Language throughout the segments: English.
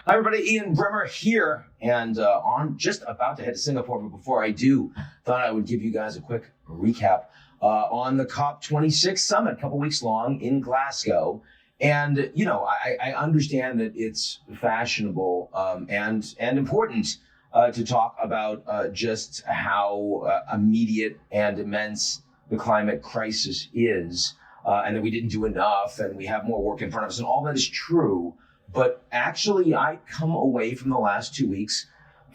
Hi, everybody. Ian Bremmer here, and on just about to head to Singapore. But before I do, thought I would give you guys a quick recap on the COP26 summit, a couple weeks long in Glasgow. And I understand that it's fashionable and important to talk about just how immediate and immense the climate crisis is, and that we didn't do enough, and we have more work in front of us, and all that is true. But actually, I come away from the last 2 weeks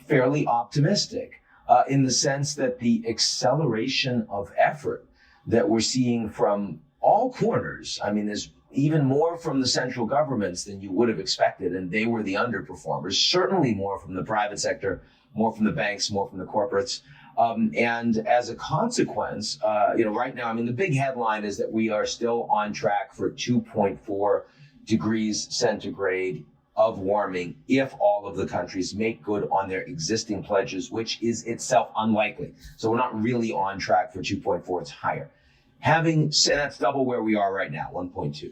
fairly optimistic in the sense that the acceleration of effort that we're seeing from all corners, I mean, there's even more from the central governments than you would have expected, and they were the underperformers, certainly more from the private sector, more from the banks, more from the corporates. And as a consequence, right now, I mean, the big headline is that we are still on track for 2.4 degrees centigrade of warming if all of the countries make good on their existing pledges, which is itself unlikely. So we're not really on track for 2.4, it's higher. Having said, that's double where we are right now, 1.2.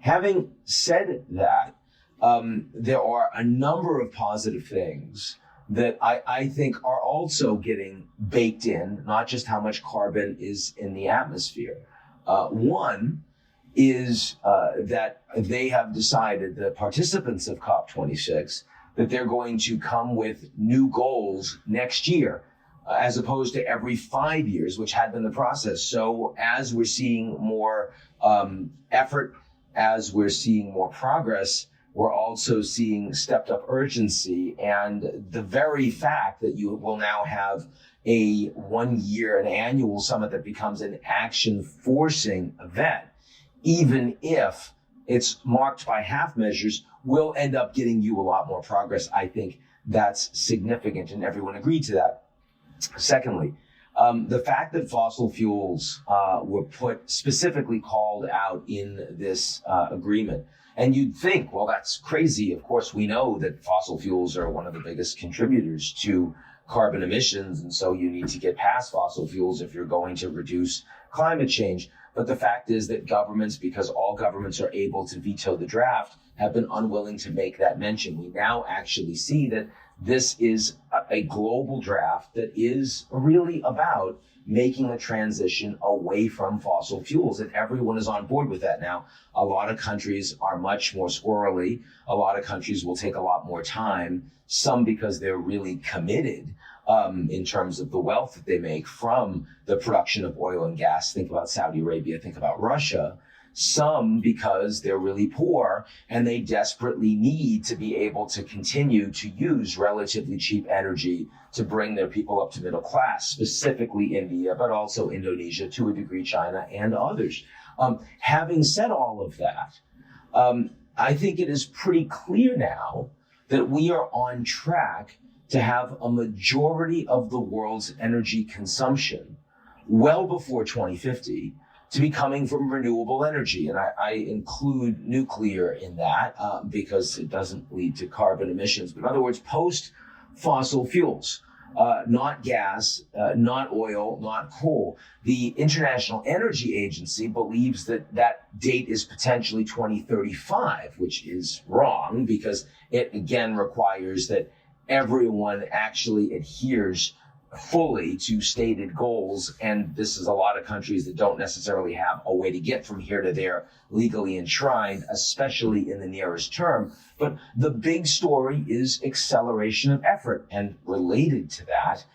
Having said that, there are a number of positive things that I think are also getting baked in, not just how much carbon is in the atmosphere. One is that they have decided, the participants of COP26, that they're going to come with new goals next year, as opposed to every 5 years, which had been the process. So as we're seeing more effort, as we're seeing more progress, we're also seeing stepped up urgency. And the very fact that you will now have a 1 year, an annual summit that becomes an action forcing event, even if it's marked by half measures, will end up getting you a lot more progress. I think that's significant, and everyone agreed to that. Secondly, the fact that fossil fuels were specifically called out in this agreement. And you'd think, well, that's crazy. Of course, we know that fossil fuels are one of the biggest contributors to carbon emissions, and so you need to get past fossil fuels if you're going to reduce climate change. But the fact is that governments, because all governments are able to veto the draft, have been unwilling to make that mention. We now actually see that this is a global draft that is really about making a transition away from fossil fuels, and everyone is on board with that now. A lot of countries are much more squirrely. A lot of countries will take a lot more time, some because they're really committed in terms of the wealth that they make from the production of oil and gas. Think about Saudi Arabia, think about Russia. Some because they're really poor and they desperately need to be able to continue to use relatively cheap energy to bring their people up to middle class, specifically India, but also Indonesia, to a degree China, and others. Having said all of that, I think it is pretty clear now that we are on track to have a majority of the world's energy consumption well before 2050 to be coming from renewable energy. And I include nuclear in that because it doesn't lead to carbon emissions. But in other words, post fossil fuels, not gas, not oil, not coal. The International Energy Agency believes that that date is potentially 2035, which is wrong because it again requires that everyone actually adheres fully to stated goals. And this is a lot of countries that don't necessarily have a way to get from here to there legally enshrined, especially in the nearest term. But the big story is acceleration of effort, and related to that,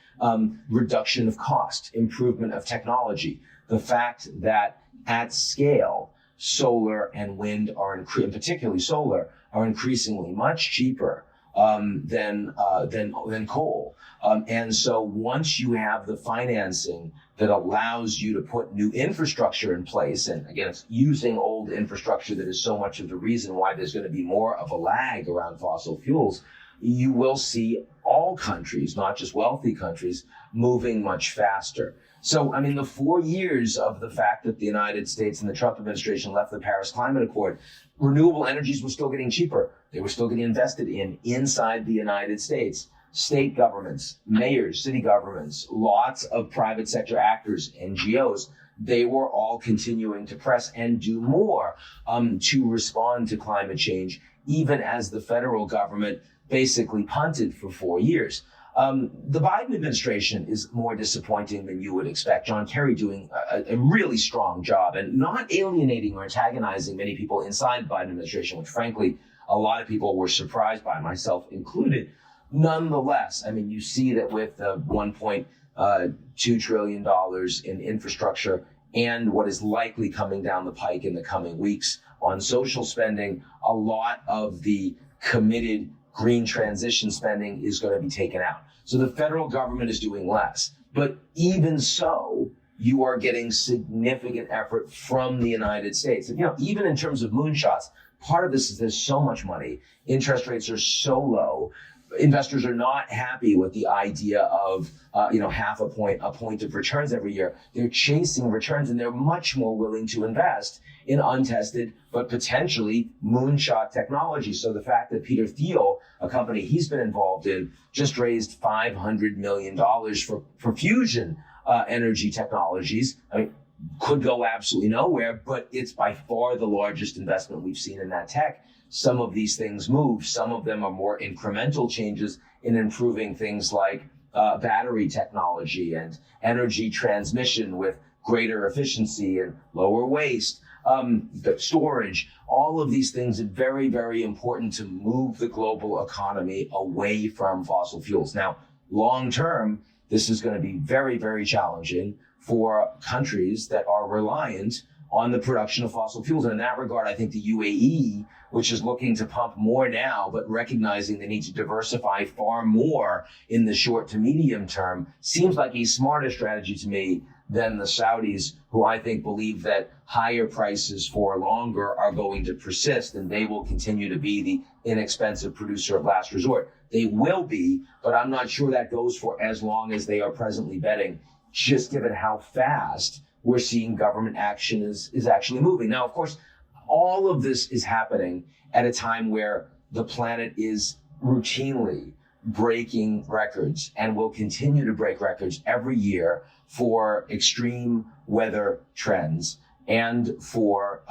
reduction of cost, improvement of technology. The fact that at scale, solar and wind are, and particularly solar, are increasingly much cheaper than coal. And so once you have the financing that allows you to put new infrastructure in place, and again, it's using old infrastructure that is so much of the reason why there's going to be more of a lag around fossil fuels, you will see all countries, not just wealthy countries, moving much faster. So, I mean, the 4 years of the fact that the United States and the Trump administration left the Paris Climate Accord, renewable energies were still getting cheaper. They were still getting invested in inside the United States. State governments, mayors, city governments, lots of private sector actors, NGOs, they were all continuing to press and do more to respond to climate change, even as the federal government basically punted for 4 years. The Biden administration is more disappointing than you would expect. John Kerry doing a really strong job and not alienating or antagonizing many people inside the Biden administration, which frankly, a lot of people were surprised by, myself included. Nonetheless, I mean, you see that with $1.2 trillion in infrastructure and what is likely coming down the pike in the coming weeks on social spending, a lot of the committed green transition spending is going to be taken out. So the federal government is doing less. But even so, you are getting significant effort from the United States. And, even in terms of moonshots, part of this is there's so much money. Interest rates are so low. Investors are not happy with the idea of, half a point of returns every year. They're chasing returns, and they're much more willing to invest in untested, but potentially moonshot technology. So the fact that Peter Thiel, a company he's been involved in, just raised $500 million for fusion energy technologies, I mean, could go absolutely nowhere, but it's by far the largest investment we've seen in that tech. Some of these things move. Some of them are more incremental changes in improving things like battery technology and energy transmission with greater efficiency and lower waste, storage. All of these things are very, very important to move the global economy away from fossil fuels. Now, long term, this is going to be very, very challenging for countries that are reliant on the production of fossil fuels. And in that regard, I think the UAE, which is looking to pump more now, but recognizing they need to diversify far more in the short to medium term, seems like a smarter strategy to me than the Saudis, who I think believe that higher prices for longer are going to persist and they will continue to be the inexpensive producer of last resort. They will be, but I'm not sure that goes for as long as they are presently betting, just given how fast we're seeing government action is actually moving. Now, of course, all of this is happening at a time where the planet is routinely breaking records and will continue to break records every year for extreme weather trends and for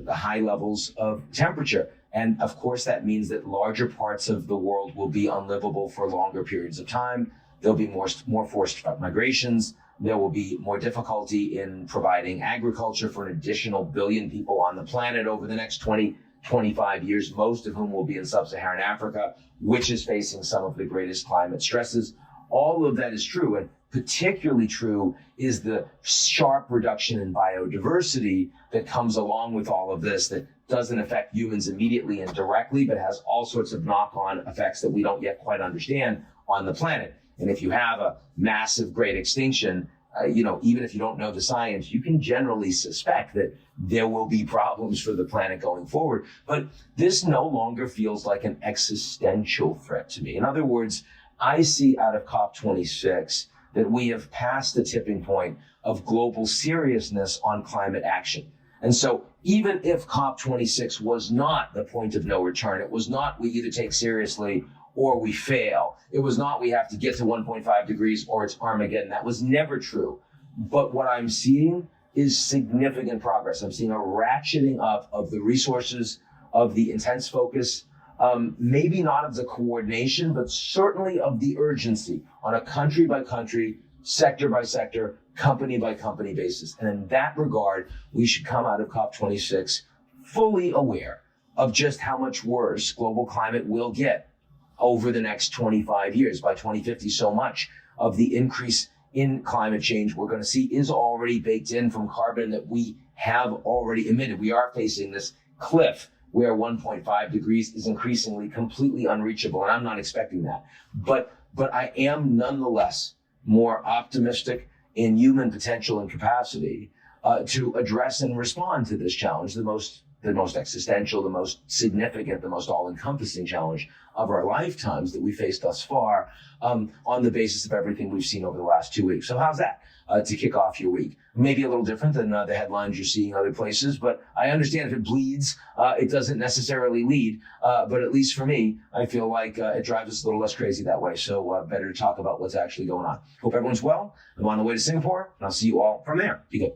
the high levels of temperature. And of course, that means that larger parts of the world will be unlivable for longer periods of time. There'll be more forced migrations. There will be more difficulty in providing agriculture for an additional billion people on the planet over the next 20, 25 years, most of whom will be in sub-Saharan Africa, which is facing some of the greatest climate stresses. All of that is true, and particularly true is the sharp reduction in biodiversity that comes along with all of this, that doesn't affect humans immediately and directly, but has all sorts of knock-on effects that we don't yet quite understand on the planet. And if you have a massive great extinction, even if you don't know the science, you can generally suspect that there will be problems for the planet going forward. But this no longer feels like an existential threat to me. In other words, I see out of COP26 that we have passed the tipping point of global seriousness on climate action. And so even if COP26 was not the point of no return, it was not we either take seriously or we fail. It was not we have to get to 1.5 degrees or it's Armageddon. That was never true. But what I'm seeing is significant progress. I'm seeing a ratcheting up of the resources, of the intense focus, maybe not of the coordination, but certainly of the urgency on a country by country, sector by sector, company by company basis. And in that regard, we should come out of COP26 fully aware of just how much worse global climate will get over the next 25 years. By 2050, so much of the increase in climate change we're going to see is already baked in from carbon that we have already emitted. We are facing this cliff where 1.5 degrees is increasingly completely unreachable, and I'm not expecting that. But I am nonetheless more optimistic in human potential and capacity to address and respond to this challenge, the most existential, the most significant, the most all-encompassing challenge of our lifetimes that we faced thus far, on the basis of everything we've seen over the last 2 weeks. So how's that to kick off your week? Maybe a little different than the headlines you're seeing other places, but I understand if it bleeds, it doesn't necessarily lead. But at least for me, I feel like it drives us a little less crazy that way. So better to talk about what's actually going on. Hope everyone's well. I'm on the way to Singapore, and I'll see you all from there. Be good.